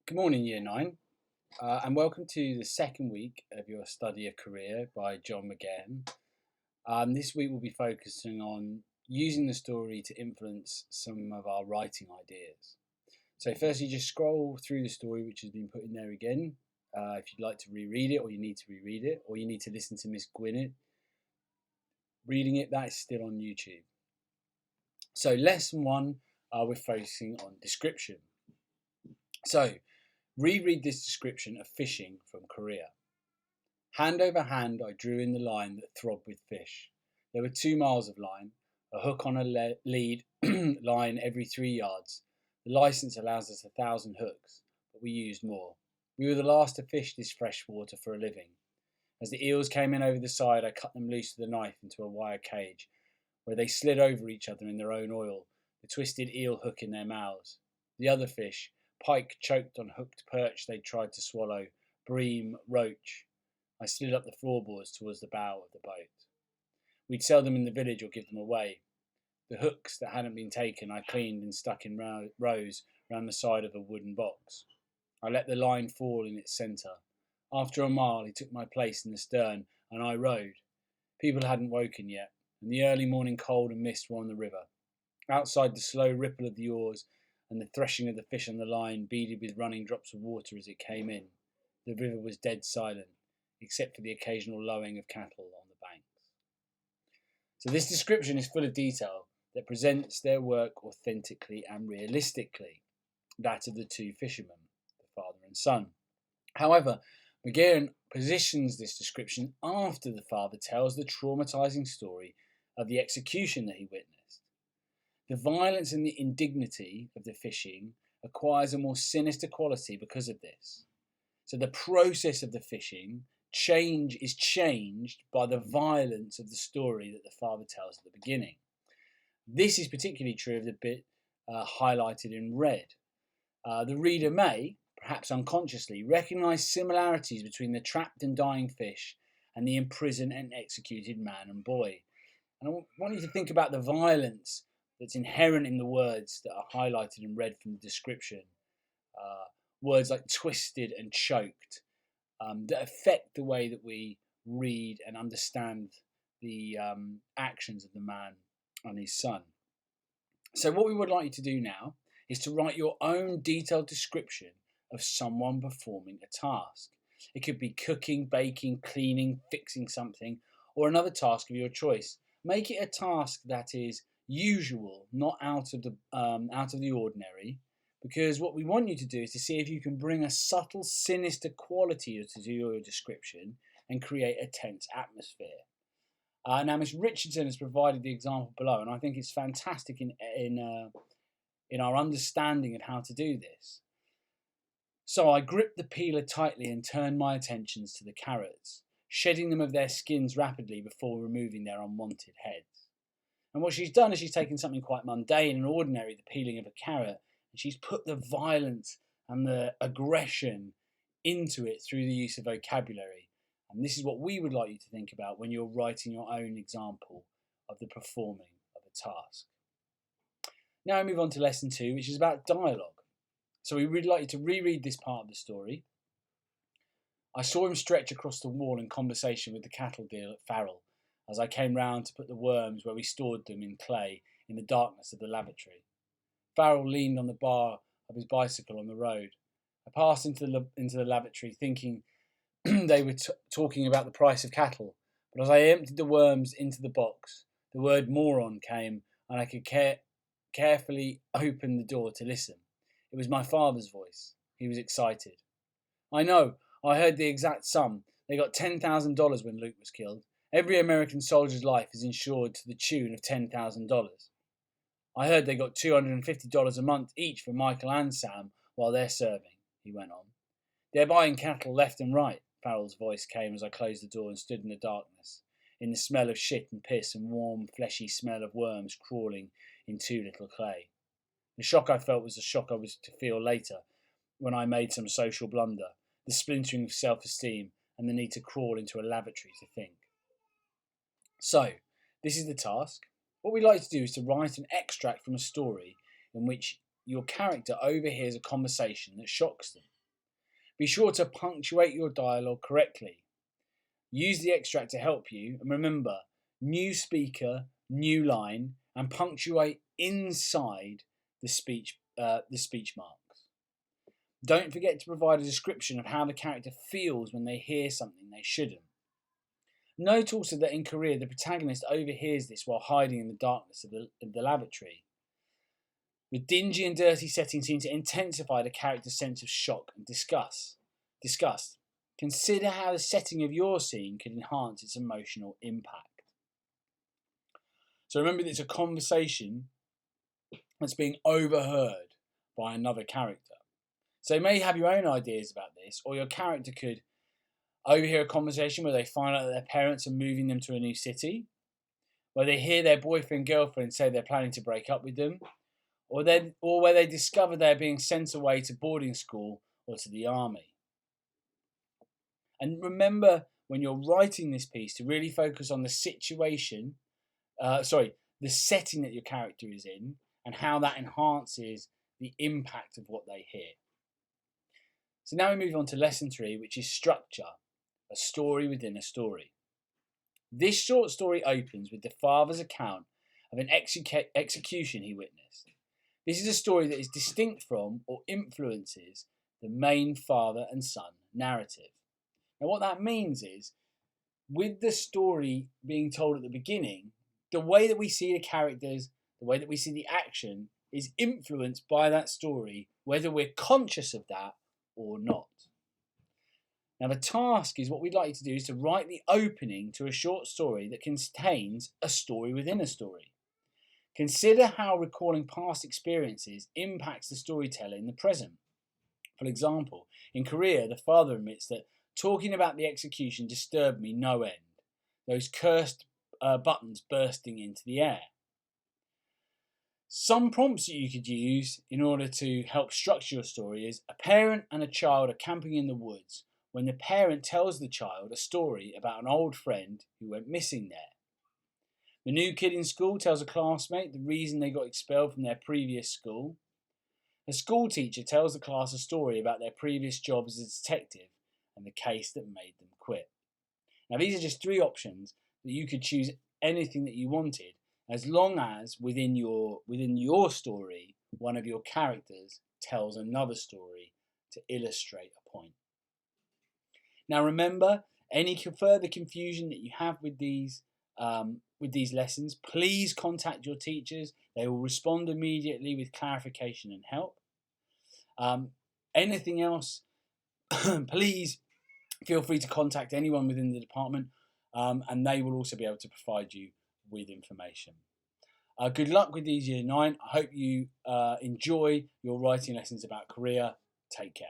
Good morning, Year 9, and welcome to the second week of your study of career by John McGahn. This week we'll be focusing on using the story to influence some of our writing ideas. So firstly, just scroll through the story which has been put in there again. If you'd like to reread it, or you need to reread it, or you need to listen to Miss Gwyneth reading it, that is still on YouTube. So lesson 1, we're focusing on description. So reread this description of fishing from Korea. Hand over hand, I drew in the line that throbbed with fish. There were 2 miles of line, a hook on a lead line every 3 yards. The license allows us 1,000 hooks, but we used more. We were the last to fish this fresh water for a living. As the eels came in over the side, I cut them loose with a knife into a wire cage, where they slid over each other in their own oil, the twisted eel hook in their mouths. The other fish, pike choked on hooked perch they tried to swallow, bream, roach. I slid up the floorboards towards the bow of the boat. We'd sell them in the village or give them away. The hooks that hadn't been taken I cleaned and stuck in rows round the side of a wooden box. I let the line fall in its centre. After a mile he took my place in the stern and I rowed. People hadn't woken yet, and the early morning cold and mist were on the river. Outside, the slow ripple of the oars and the threshing of the fish on the line beaded with running drops of water as it came in. The river was dead silent, except for the occasional lowing of cattle on the banks. So this description is full of detail that presents their work authentically and realistically, that of the 2 fishermen, the father and son. However, McGahn positions this description after the father tells the traumatizing story of the execution that he witnessed. The violence and the indignity of the fishing acquires a more sinister quality because of this. So the process of the fishing is changed by the violence of the story that the father tells at the beginning. This is particularly true of the bit highlighted in red. The reader may, perhaps unconsciously, recognise similarities between the trapped and dying fish and the imprisoned and executed man and boy. And I want you to think about the violence that's inherent in the words that are highlighted in red from the description. Words like twisted and choked that affect the way that we read and understand the actions of the man and his son. So what we would like you to do now is to write your own detailed description of someone performing a task. It could be cooking, baking, cleaning, fixing something, or another task of your choice. Make it a task that is usual, not out of the ordinary, because what we want you to do is to see if you can bring a subtle, sinister quality to your description and create a tense atmosphere. Now, Miss Richardson has provided the example below, and I think it's fantastic in our understanding of how to do this. So I gripped the peeler tightly and turned my attentions to the carrots, shedding them of their skins rapidly before removing their unwanted heads. And what she's done is she's taken something quite mundane and ordinary, the peeling of a carrot, and she's put the violence and the aggression into it through the use of vocabulary. And this is what we would like you to think about when you're writing your own example of the performing of a task. Now I move on to lesson 2, which is about dialogue. So we would like you to reread this part of the story. I saw him stretch across the wall in conversation with the cattle deal at Farrell as I came round to put the worms where we stored them in clay in the darkness of the lavatory. Farrell leaned on the bar of his bicycle on the road. I passed into the lavatory thinking they were talking about the price of cattle, but as I emptied the worms into the box, the word moron came and I could carefully open the door to listen. It was my father's voice. He was excited. I know. I heard the exact sum. They got $10,000 when Luke was killed. Every American soldier's life is insured to the tune of $10,000. I heard they got $250 a month each for Michael and Sam while they're serving, he went on. They're buying cattle left and right, Farrell's voice came as I closed the door and stood in the darkness, in the smell of shit and piss and warm, fleshy smell of worms crawling in too little clay. The shock I felt was the shock I was to feel later when I made some social blunder, the splintering of self-esteem and the need to crawl into a lavatory to think. So, this is the task. What we like to do is to write an extract from a story in which your character overhears a conversation that shocks them. Be sure to punctuate your dialogue correctly. Use the extract to help you, and remember, new speaker, new line, and punctuate inside the speech marks. Don't forget to provide a description of how the character feels when they hear something they shouldn't. Note also that in Korea, the protagonist overhears this while hiding in the darkness of the lavatory. The dingy and dirty setting seems to intensify the character's sense of shock and disgust. Consider how the setting of your scene can enhance its emotional impact. So remember that it's a conversation that's being overheard by another character. So you may have your own ideas about this, or your character could overhear a conversation where they find out that their parents are moving them to a new city, where they hear their boyfriend, girlfriend say they're planning to break up with them, or where they discover they're being sent away to boarding school or to the army. And remember, when you're writing this piece, to really focus on the situation, the setting that your character is in, and how that enhances the impact of what they hear. So now we move on to lesson 3, which is structure, a story within a story. This short story opens with the father's account of an execution he witnessed. This is a story that is distinct from or influences the main father and son narrative. Now what that means is, with the story being told at the beginning, the way that we see the characters, the way that we see the action is influenced by that story, whether we're conscious of that or not. Now the task is, what we'd like you to do is to write the opening to a short story that contains a story within a story. Consider how recalling past experiences impacts the storyteller in the present. For example, in Korea, the father admits that talking about the execution disturbed me no end. Those cursed buttons bursting into the air. Some prompts that you could use in order to help structure your story is: a parent and a child are camping in the woods when the parent tells the child a story about an old friend who went missing there. The new kid in school tells a classmate the reason they got expelled from their previous school. A school teacher tells the class a story about their previous job as a detective and the case that made them quit. Now these are just 3 options that you could choose anything that you wanted, as long as within your story, one of your characters tells another story to illustrate a point. Now remember, any further confusion that you have with these lessons, please contact your teachers. They will respond immediately with clarification and help. Anything else, please feel free to contact anyone within the department, and they will also be able to provide you with information. Good luck with these Year 9. I hope you enjoy your writing lessons about Korea. Take care.